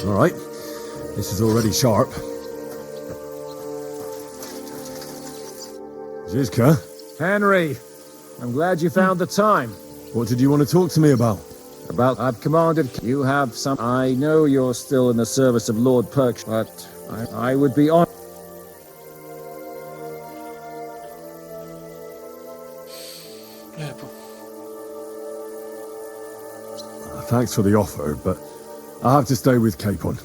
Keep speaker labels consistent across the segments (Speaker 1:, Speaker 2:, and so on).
Speaker 1: All right, this is already sharp. Zizka?
Speaker 2: Henry, I'm glad you found the time.
Speaker 1: What did you want to talk to me about?
Speaker 2: I've commanded you have some... I know you're still in the service of Lord Perk, but I would be on...
Speaker 1: Thanks for the offer, but I have to stay with Capon.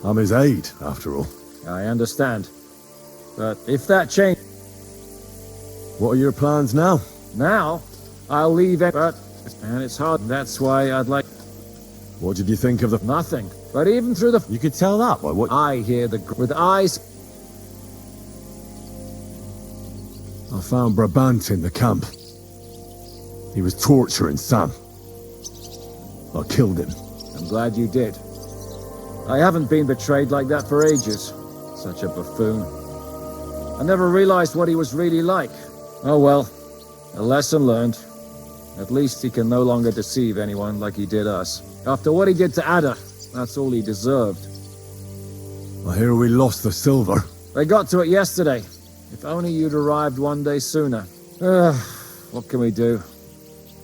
Speaker 1: I'm his aide, after all.
Speaker 2: I understand. But if that changes...
Speaker 1: What are your plans now?
Speaker 2: Now, I'll leave it, but... And it's hard. That's why I'd like...
Speaker 1: What did you think of the...
Speaker 2: Nothing. But even through the...
Speaker 1: You could tell that by what...
Speaker 2: I hear the... With eyes...
Speaker 1: I found Brabant in the camp. He was torturing Sam. I killed him.
Speaker 2: I'm glad you did. I haven't been betrayed like that for ages. Such a buffoon. I never realized what he was really like. Oh well, a lesson learned. At least he can no longer deceive anyone like he did us. After what he did to Ada, that's all he deserved.
Speaker 1: I hear we lost the silver.
Speaker 2: They got to it yesterday. If only you'd arrived one day sooner. What can we do?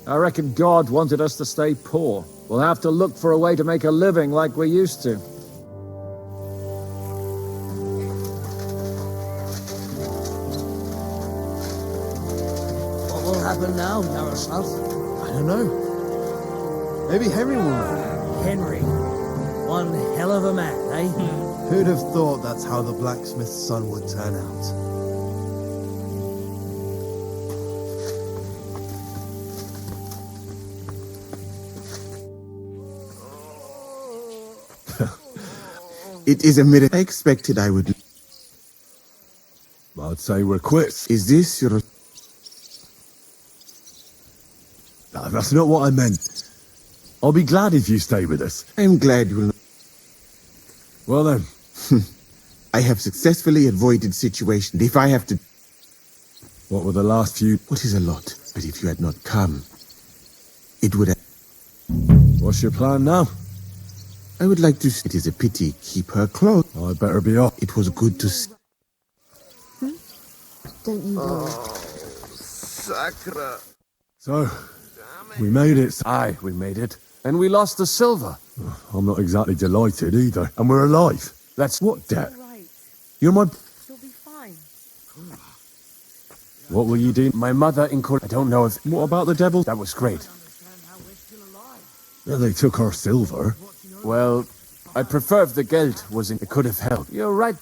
Speaker 2: I reckon God wanted us to stay poor. We'll have to look for a way to make a living like we used to.
Speaker 3: What will happen now, Narashath? I don't know. Maybe Henry will know.
Speaker 4: Henry. One hell of a man, eh?
Speaker 3: Who'd have thought that's how the blacksmith's son would turn out?
Speaker 5: It is a miracle. I expected I would.
Speaker 1: I'd say we're quits.
Speaker 5: Is this your...
Speaker 1: No, that's not what I meant. I'll be glad if you stay with us.
Speaker 5: I'm glad you will...
Speaker 1: Well then.
Speaker 5: I have successfully avoided situations. If I have to...
Speaker 1: What were the last few...
Speaker 5: What is a lot? But if you had not come, it would have...
Speaker 1: What's your plan now?
Speaker 5: I would like to... It is a pity. Keep her close.
Speaker 1: I'd better be off.
Speaker 5: It was good to...
Speaker 6: Don't you worry.
Speaker 5: Sacra.
Speaker 1: So, we made it.
Speaker 7: Aye, we made it. And we lost the silver.
Speaker 1: I'm not exactly delighted either. And we're alive. That's what, Dad?
Speaker 6: Right.
Speaker 1: You're my...
Speaker 6: She'll be fine.
Speaker 1: What will you do?
Speaker 7: My mother in I don't know if...
Speaker 1: What about the devil?
Speaker 7: That was great.
Speaker 1: Yeah, they took our silver.
Speaker 7: Well, I prefer if the geld was in... It could have helped. You're right.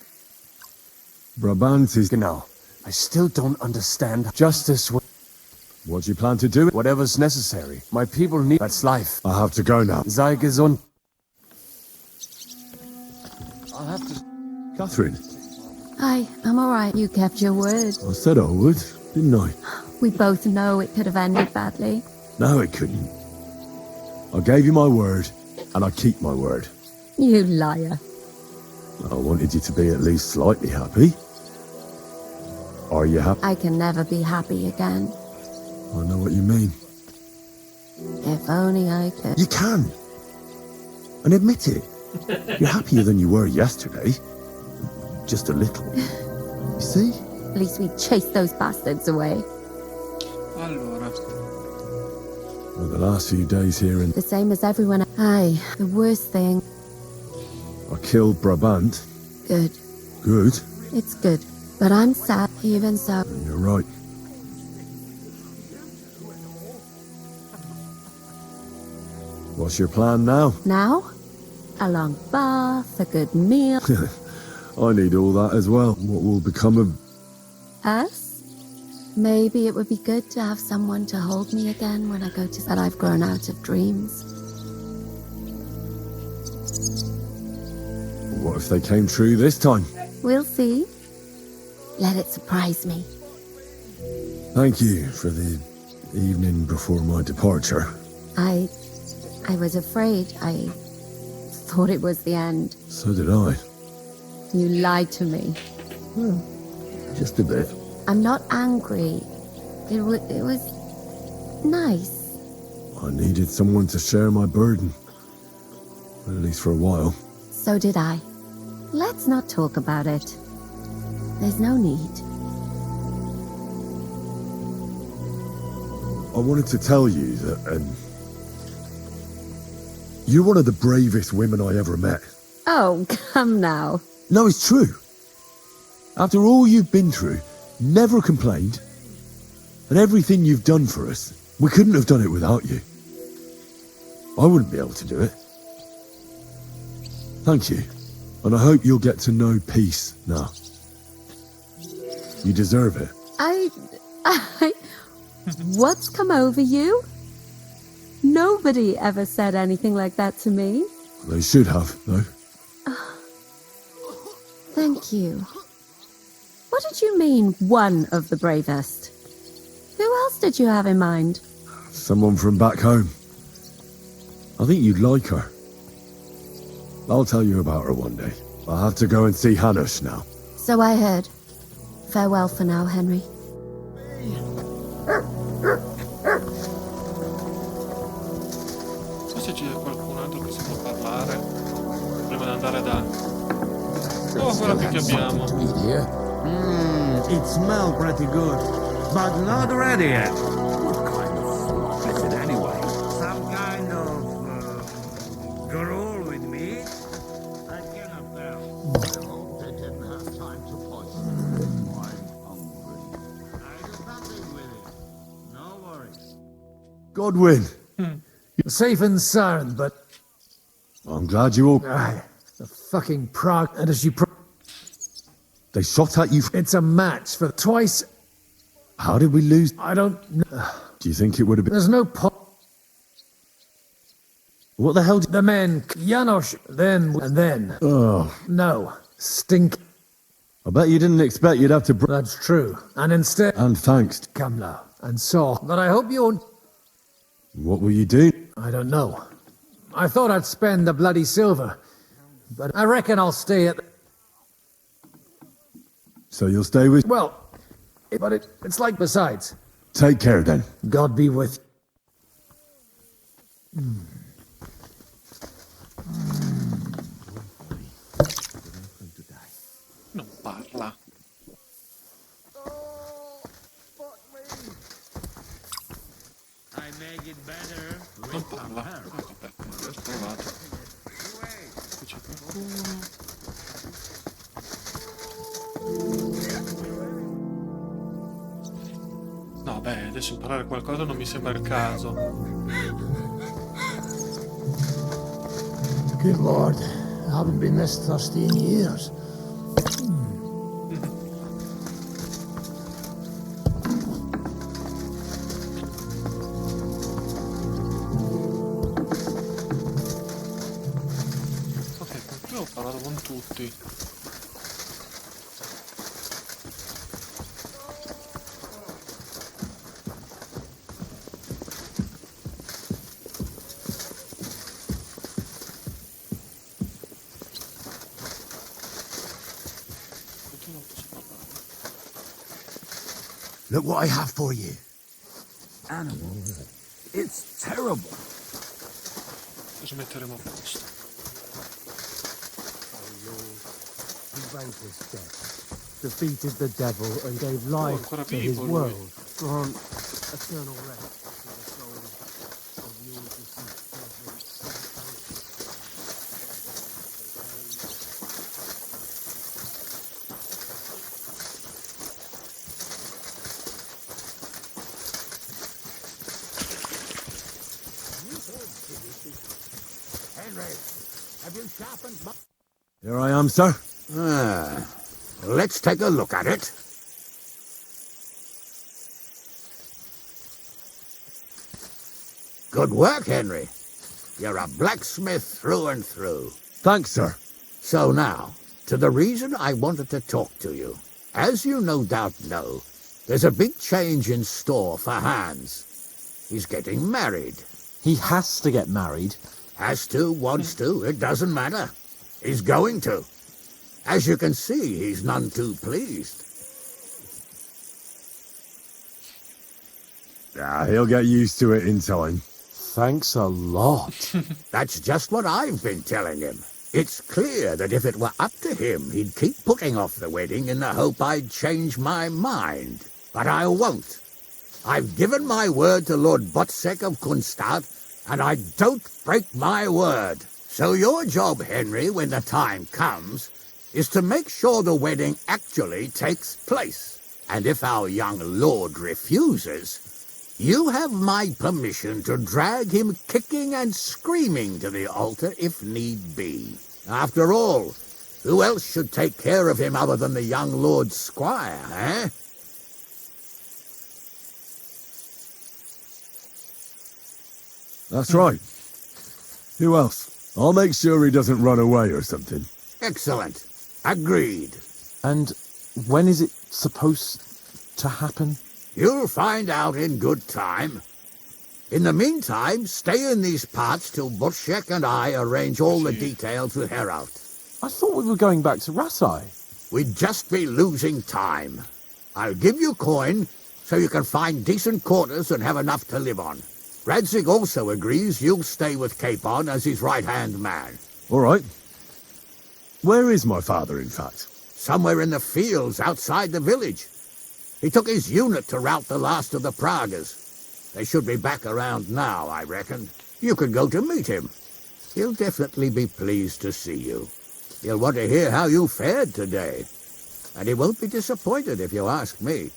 Speaker 1: Brabant is...
Speaker 7: Genau. I still don't understand justice.
Speaker 1: What do you plan to do?
Speaker 7: Whatever's necessary. My people need... That's life.
Speaker 1: I have to go now.
Speaker 7: Sei gesund.
Speaker 2: I'll have to...
Speaker 1: Catherine.
Speaker 6: Hi, I'm alright. You kept your word.
Speaker 1: I said I would, didn't I?
Speaker 6: We both know it could have ended badly.
Speaker 1: No, it couldn't. I gave you my word, and I keep my word.
Speaker 6: You liar.
Speaker 1: I wanted you to be at least slightly happy. Are you happy?
Speaker 6: I can never be happy again.
Speaker 1: I know what you mean.
Speaker 6: If only I could.
Speaker 1: You can. And admit it. You're happier than you were yesterday. Just a little. You see?
Speaker 6: At least we chased those bastards away.
Speaker 8: Allora.
Speaker 1: Well, the last few days here in...
Speaker 6: The same as everyone. Aye, the worst thing.
Speaker 1: I killed Brabant.
Speaker 6: Good.
Speaker 1: Good.
Speaker 6: It's good. But I'm sad, even so.
Speaker 1: You're right. What's your plan now?
Speaker 6: Now? A long bath, a good meal.
Speaker 1: I need all that as well. What will become of...
Speaker 6: Us? Maybe it would be good to have someone to hold me again when I go to... But I've grown out of dreams.
Speaker 1: What if they came true this time?
Speaker 6: We'll see. Let it surprise me.
Speaker 1: Thank you for the evening before my departure.
Speaker 6: I was afraid. I thought it was the end.
Speaker 1: So did I.
Speaker 6: You lied to me.
Speaker 1: Just a bit.
Speaker 6: I'm not angry. It was nice.
Speaker 1: I needed someone to share my burden. At least for a while.
Speaker 6: So did I. Let's not talk about it. There's no need.
Speaker 1: I wanted to tell you that, you're one of the bravest women I ever met.
Speaker 6: Oh, come now.
Speaker 1: No, it's true. After all you've been through, never complained, and everything you've done for us, we couldn't have done it without you. I wouldn't be able to do it. Thank you, and I hope you'll get to know peace now. You deserve it.
Speaker 6: What's come over you? Nobody ever said anything like that to me.
Speaker 1: They should have, though.
Speaker 6: Thank you. What did you mean, one of the bravest? Who else did you have in mind?
Speaker 1: Someone from back home. I think you'd like her. I'll tell you about her one day. I'll have to go and see Hanush now.
Speaker 6: So I heard. Farewell for now, Henry.
Speaker 8: Forse c'è qualcun altro che si può parlare prima di andare da... Oh, guarda qui che abbiamo.
Speaker 3: It smells pretty good, but not ready yet. What kind of fruit is it anyway? Some kind of gruel with meat? I cannot tell. No, they didn't have time to poison it. I'm hungry. I do something with it. No worries.
Speaker 1: Godwin!
Speaker 2: You're safe and sound, but...
Speaker 1: I'm glad you all...
Speaker 2: the fucking Prague... And as you...
Speaker 1: They shot at you...
Speaker 2: It's a match for twice...
Speaker 1: How did we lose?
Speaker 2: I don't...
Speaker 1: Do you think it would have been...
Speaker 2: There's no po...
Speaker 1: What the hell did...
Speaker 2: The men... Janos... Then... And then...
Speaker 1: Oh,
Speaker 2: No. Stink...
Speaker 1: I bet you didn't expect you'd have to...
Speaker 2: That's true. And instead...
Speaker 1: And thanks.
Speaker 2: Come now. And saw... But I hope you...
Speaker 1: What will you do?
Speaker 2: I don't know. I thought I'd spend the bloody silver. But I reckon I'll stay at...
Speaker 1: So you'll stay with...
Speaker 2: Well... But it's like besides.
Speaker 1: Take care then.
Speaker 2: God be with...
Speaker 8: Non parla.
Speaker 3: I make it better.
Speaker 8: Non parla. Ah, vabbè, l'ho trovato. Qui c'è qualcuno. No, beh, adesso imparare qualcosa non mi sembra il caso.
Speaker 9: Good Lord, I haven't been this thirsty in years.
Speaker 8: Ok, qui ho parlato con tutti.
Speaker 1: Look what I have for you.
Speaker 3: Animal. It's terrible.
Speaker 8: Cosa metteremo a posto?
Speaker 9: Defeated the devil and gave life
Speaker 8: ancora
Speaker 9: to his
Speaker 8: vivo lui.
Speaker 9: world. Grant eternal rest to the souls of your deceased
Speaker 3: Henry, have you sharpened my...
Speaker 1: Here I am, sir.
Speaker 3: Let's take a look at it. Good work, Henry. You're a blacksmith through and through.
Speaker 1: Thanks, sir.
Speaker 3: So now, to the reason I wanted to talk to you. As you no doubt know, there's a big change in store for Hans.
Speaker 10: He's getting married.
Speaker 11: He has to get married.
Speaker 10: Has to, wants to, it doesn't matter. He's going to. As you can see, he's none too pleased.
Speaker 1: He'll get used to it in time.
Speaker 11: Thanks a lot.
Speaker 10: That's just what I've been telling him. It's clear that if it were up to him, he'd keep putting off the wedding in the hope I'd change my mind. But I won't. I've given my word to Lord Botsek of Kunstad, and I don't break my word. So your job, Henry, when the time comes, is to make sure the wedding actually takes place. And if our young lord refuses, you have my permission to drag him kicking and screaming to the altar if need be. After all, who else should take care of him other than the young lord's squire, eh?
Speaker 1: That's right. Who else? I'll make sure he doesn't run away or something.
Speaker 10: Excellent. Agreed.
Speaker 11: And when is it supposed to happen?
Speaker 10: You'll find out in good time. In the meantime, stay in these parts till Botsek and I arrange all the details with Herald.
Speaker 11: I thought we were going back to Ratai.
Speaker 10: We'd just be losing time. I'll give you coin so you can find decent quarters and have enough to live on. Radzig also agrees you'll stay with Capon as his right-hand man.
Speaker 1: All right. Where is my father, in fact?
Speaker 10: Somewhere in the fields outside the village. He took his unit to rout the last of the Pragas. They should be back around now, I reckon. You could go to meet him. He'll definitely be pleased to see you. He'll want to hear how you fared today. And he won't be disappointed if you ask me.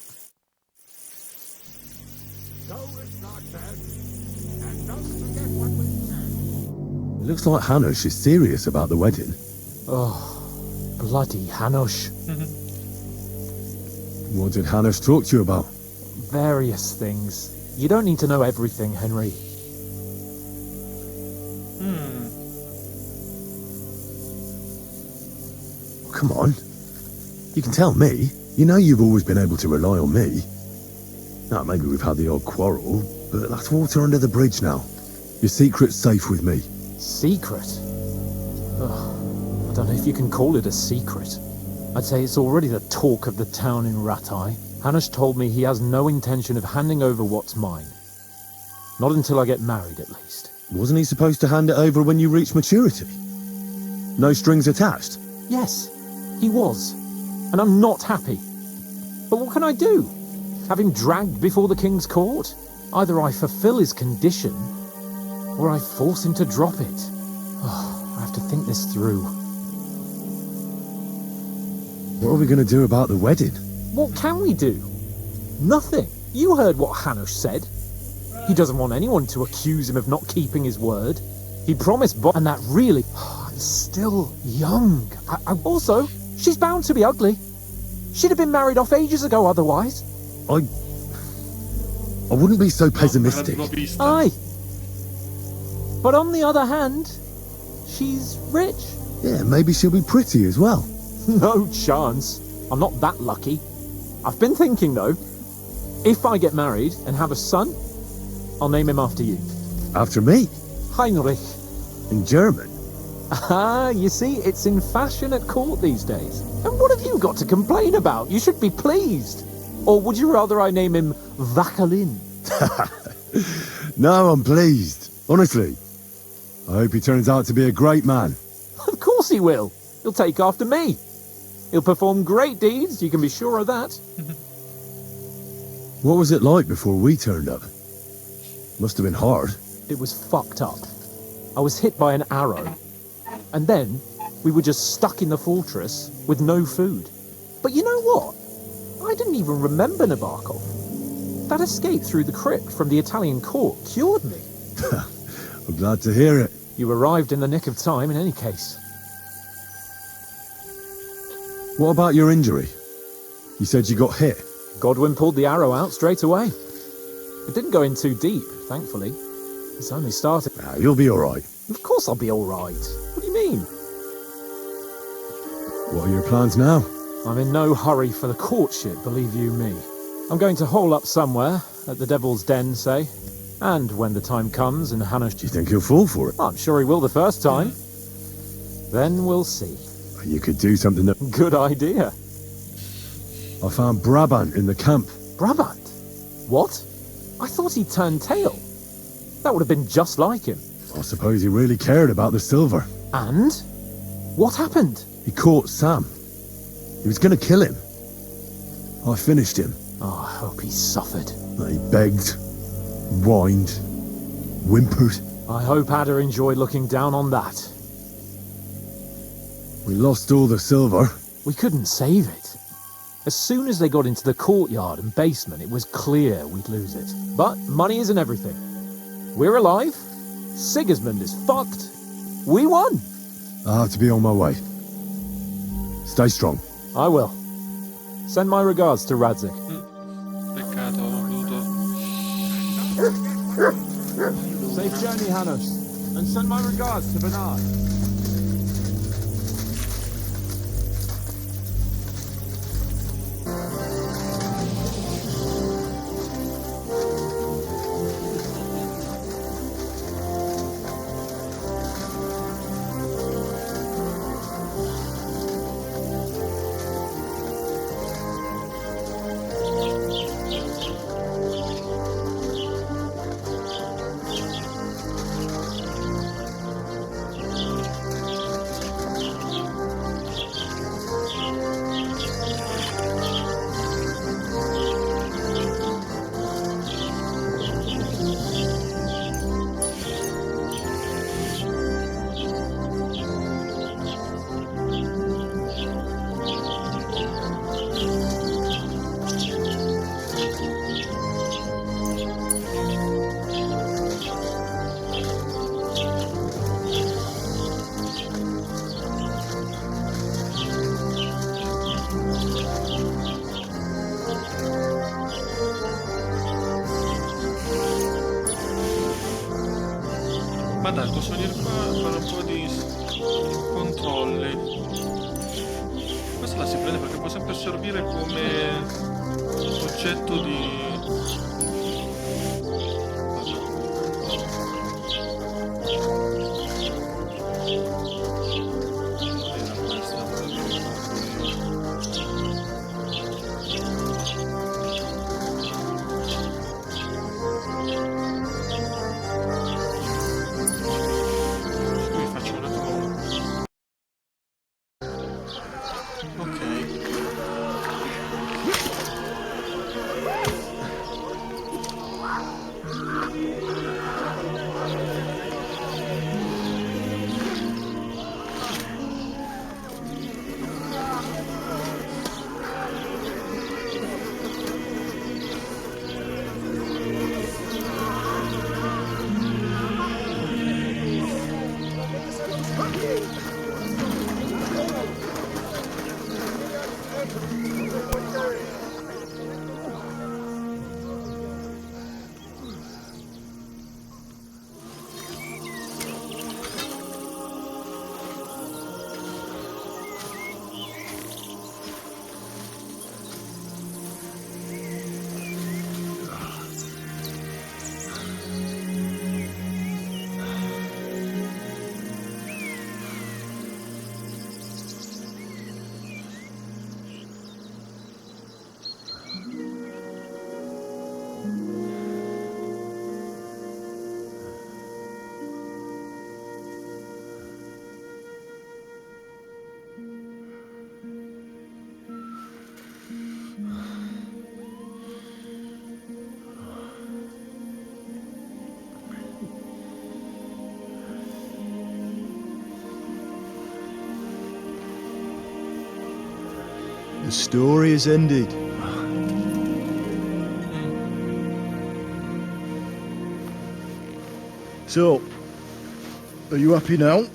Speaker 1: It looks like Hanush is serious about the wedding.
Speaker 11: Oh, bloody Hanush.
Speaker 1: What did Hanush talk to you about?
Speaker 11: Various things. You don't need to know everything, Henry.
Speaker 1: Come on. You can tell me. You know you've always been able to rely on me. Now, maybe we've had the odd quarrel, but that's water under the bridge now. Your secret's safe with me.
Speaker 11: Secret? I don't know if you can call it a secret. I'd say it's already the talk of the town in Ratai. Hanush told me he has no intention of handing over what's mine. Not until I get married, at least.
Speaker 1: Wasn't he supposed to hand it over when you reach maturity? No strings attached?
Speaker 11: Yes, he was. And I'm not happy. But what can I do? Have him dragged before the king's court? Either I fulfill his condition, or I force him to drop it. Oh, I have to think this through.
Speaker 1: What are we going to do about the wedding?
Speaker 11: What can we do? Nothing. You heard what Hanush said. He doesn't want anyone to accuse him of not keeping his word. He promised and that really... I'm still young. I also, she's bound to be ugly. She'd have been married off ages ago otherwise.
Speaker 1: I wouldn't be so pessimistic.
Speaker 11: Aye. But on the other hand, she's rich.
Speaker 1: Yeah, maybe she'll be pretty as well.
Speaker 11: No chance. I'm not that lucky. I've been thinking, though, if I get married and have a son, I'll name him after you.
Speaker 1: After me?
Speaker 11: Heinrich.
Speaker 1: In German?
Speaker 11: Ah, you see, it's in fashion at court these days. And what have you got to complain about? You should be pleased. Or would you rather I name him Vakalin?
Speaker 1: No, I'm pleased. Honestly. I hope he turns out to be a great man.
Speaker 11: Of course he will. He'll take after me. He'll perform great deeds, you can be sure of that.
Speaker 1: What was it like before we turned up? Must have been hard.
Speaker 11: It was fucked up. I was hit by an arrow. And then, we were just stuck in the fortress with no food. But you know what? I didn't even remember Nabokov. That escape through the crypt from the Italian court cured me.
Speaker 1: I'm glad to hear it.
Speaker 11: You arrived in the nick of time in any case.
Speaker 1: What about your injury? You said you got hit.
Speaker 11: Godwin pulled the arrow out straight away. It didn't go in too deep, thankfully. It's only started.
Speaker 1: Nah, you'll be all right.
Speaker 11: Of course I'll be all right. What do you mean?
Speaker 1: What are your plans now?
Speaker 11: I'm in no hurry for the courtship, believe you me. I'm going to hole up somewhere, at the Devil's Den, say. And when the time comes and Hanush...
Speaker 1: Do you think he'll fall for it?
Speaker 11: I'm sure he will the first time. Then we'll see.
Speaker 1: You could do something that...
Speaker 11: Good idea.
Speaker 1: I found Brabant in the camp.
Speaker 11: Brabant? What? I thought he turned tail. That would have been just like him.
Speaker 1: I suppose he really cared about the silver.
Speaker 11: And? What happened?
Speaker 1: He caught Sam. He was going to kill him. I finished him.
Speaker 11: Oh, I hope he suffered.
Speaker 1: He begged, whined, whimpered.
Speaker 11: I hope Ada enjoyed looking down on that.
Speaker 1: We lost all the silver.
Speaker 11: We couldn't save it. As soon as they got into the courtyard and basement, it was clear we'd lose it. But money isn't everything. We're alive. Sigismund is fucked. We won.
Speaker 1: I have to be on my way. Stay strong.
Speaker 11: I will. Send my regards to Radzik.
Speaker 8: Peccato, ho voluto.
Speaker 7: Safe journey, Hanush. And send my regards to Bernard.
Speaker 8: Ma dai, posso venire qua a fare un po' di controlli. Questa la si prende perché può sempre servire come oggetto di...
Speaker 12: The story is ended. So, are you happy now?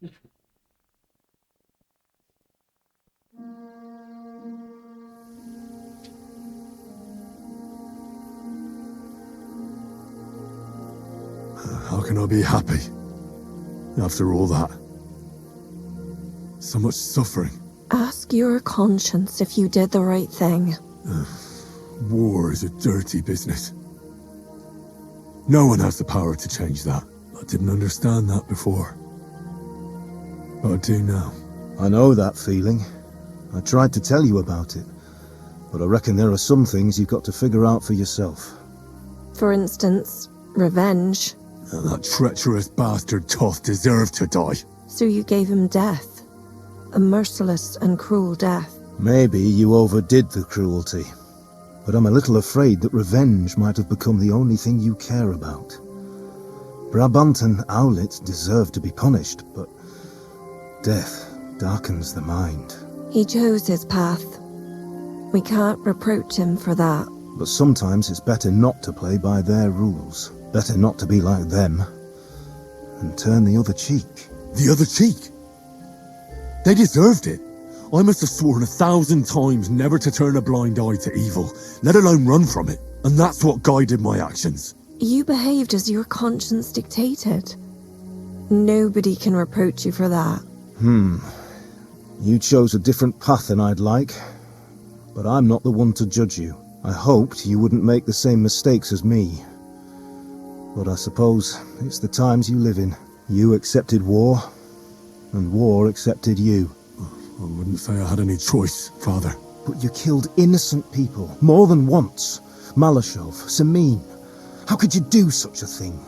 Speaker 1: How can I be happy after all that? So much suffering.
Speaker 13: Ask your conscience if you did the right thing.
Speaker 1: War is a dirty business. No one has the power to change that. I didn't understand that before. But I do now.
Speaker 14: I know that feeling. I tried to tell you about it. But I reckon there are some things you've got to figure out for yourself.
Speaker 13: For instance, revenge.
Speaker 1: And that treacherous bastard Toth deserved to die.
Speaker 13: So you gave him death. A merciless and cruel death.
Speaker 14: Maybe you overdid the cruelty. But I'm a little afraid that revenge might have become the only thing you care about. Brabantan owlets deserve to be punished, but death darkens the mind.
Speaker 13: He chose his path. We can't reproach him for that.
Speaker 14: But sometimes it's better not to play by their rules. Better not to be like them. And turn the other cheek.
Speaker 1: The other cheek? They deserved it. I must have sworn 1,000 times never to turn a blind eye to evil, let alone run from it. And that's what guided my actions.
Speaker 13: You behaved as your conscience dictated. Nobody can reproach you for that.
Speaker 14: You chose a different path than I'd like. But I'm not the one to judge you. I hoped you wouldn't make the same mistakes as me. But I suppose it's the times you live in. You accepted war, and war accepted you.
Speaker 1: I wouldn't say I had any choice, Father.
Speaker 14: But you killed innocent people, more than once. Malashov, Samin. How could you do such a thing?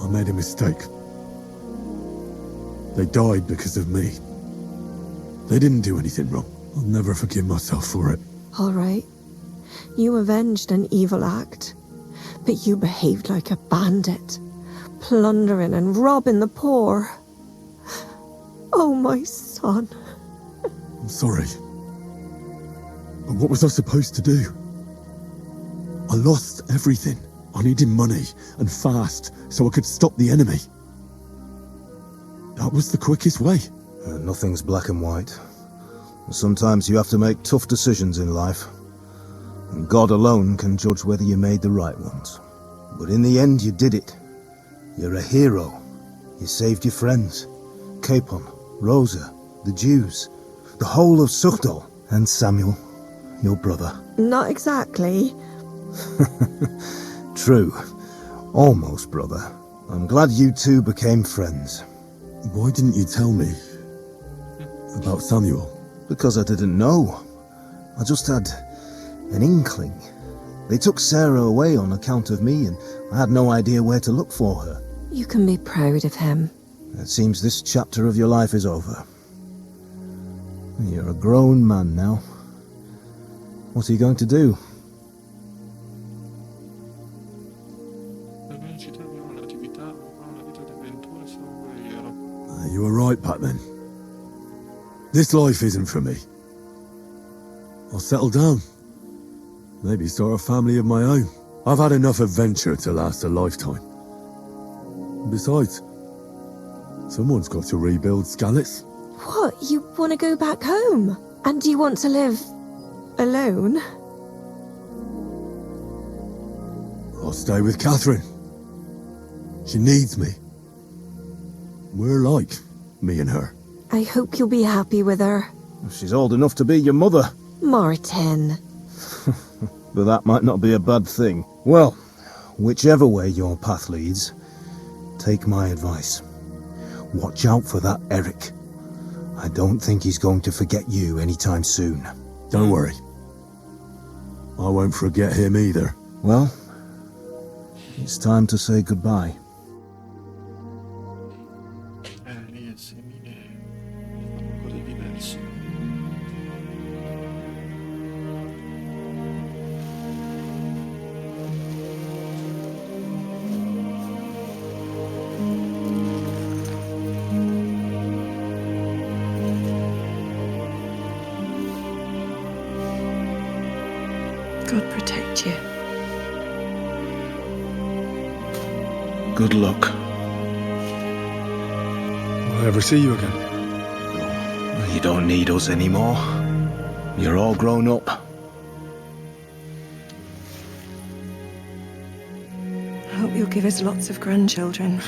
Speaker 1: I made a mistake. They died because of me. They didn't do anything wrong. I'll never forgive myself for it.
Speaker 13: All right. You avenged an evil act. But you behaved like a bandit. Plundering and robbing the poor. Oh, my son.
Speaker 1: I'm sorry. But what was I supposed to do? I lost everything. I needed money, and fast, so I could stop the enemy. That was the quickest way.
Speaker 14: Nothing's black and white. Sometimes you have to make tough decisions in life. And God alone can judge whether you made the right ones. But in the end, you did it. You're a hero. You saved your friends. Capon, Rosa, the Jews, the whole of Sugdol, and Samuel, your brother.
Speaker 13: Not exactly.
Speaker 14: True. Almost brother. I'm glad you two became friends.
Speaker 1: Why didn't you tell me about Samuel?
Speaker 14: Because I didn't know. I just had an inkling. They took Sarah away on account of me, and I had no idea where to look for her.
Speaker 13: You can be proud of him.
Speaker 14: It seems this chapter of your life is over. You're a grown man now. What are you going to do?
Speaker 1: You were right back then. This life isn't for me. I'll settle down. Maybe start a family of my own. I've had enough adventure to last a lifetime. Besides, someone's got to rebuild Skalitz.
Speaker 13: What? You want to go back home? And do you want to live alone?
Speaker 1: I'll stay with Catherine. She needs me. We're like, me and her.
Speaker 13: I hope you'll be happy with her.
Speaker 14: She's old enough to be your mother.
Speaker 13: Martin.
Speaker 14: But that might not be a bad thing. Well, whichever way your path leads, take my advice. Watch out for that Eric. I don't think he's going to forget you anytime soon.
Speaker 1: Don't worry. I won't forget him either.
Speaker 14: Well, it's time to say goodbye.
Speaker 8: Lì è simile, un po' diverso.
Speaker 13: God protect you.
Speaker 14: Good luck.
Speaker 12: Will I ever see you again?
Speaker 14: You don't need us anymore. You're all grown up.
Speaker 15: I hope you'll give us lots of grandchildren.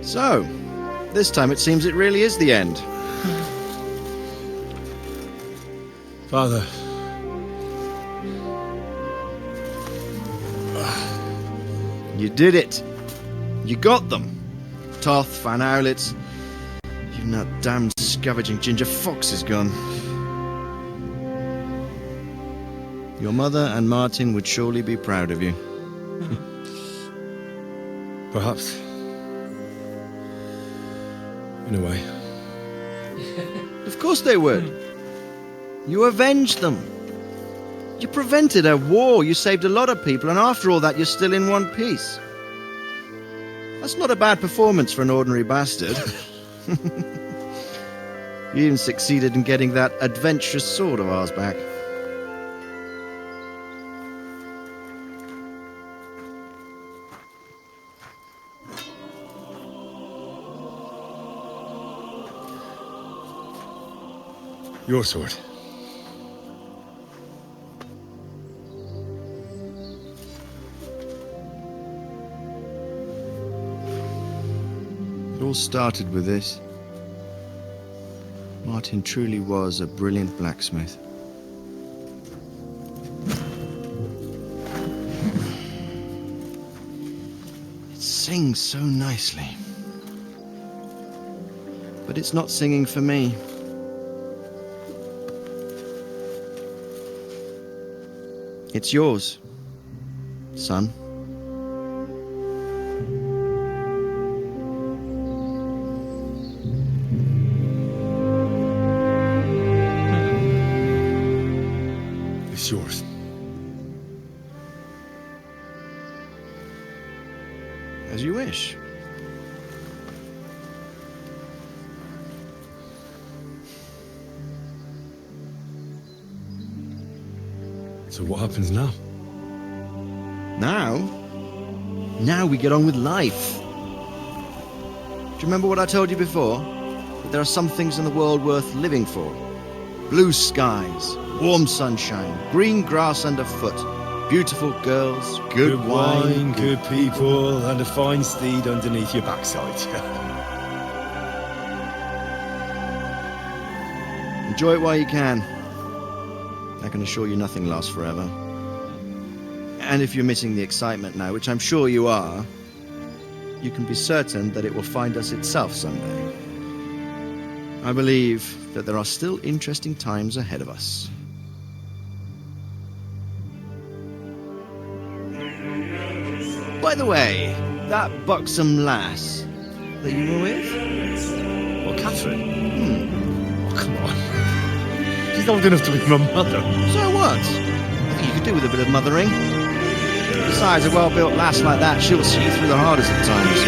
Speaker 16: So, this time it seems it really is the end.
Speaker 12: Father.
Speaker 16: You did it. You got them. Toth, Van Owlets. Even that damned scavenging ginger fox is gone. Your mother and Martin would surely be proud of you.
Speaker 12: Perhaps. In a way.
Speaker 16: Of course they would. You avenged them. You prevented a war. You saved a lot of people, and after all that, you're still in one piece. That's not a bad performance for an ordinary bastard. You even succeeded in getting that adventurous sword of ours back.
Speaker 12: Your sword.
Speaker 16: It all started with this. Martin truly was a brilliant blacksmith. It sings so nicely. But it's not singing for me. It's yours, son.
Speaker 12: It's yours.
Speaker 16: As you wish.
Speaker 12: So what happens now?
Speaker 16: Now? Now we get on with life. Do you remember what I told you before? That there are some things in the world worth living for. Blue skies, warm sunshine, green grass underfoot, beautiful girls, good wine,
Speaker 12: good people, and a fine steed underneath your backside.
Speaker 16: Enjoy it while you can. I can assure you nothing lasts forever. And if you're missing the excitement now, which I'm sure you are, you can be certain that it will find us itself someday. I believe that there are still interesting times ahead of us. By the way, that buxom lass that you were with?
Speaker 12: What, Catherine? Oh, come on. She's old enough to be my mother.
Speaker 16: So what? I think you could do with a bit of mothering. Besides, a well-built lass like that, she'll see you through the hardest of times.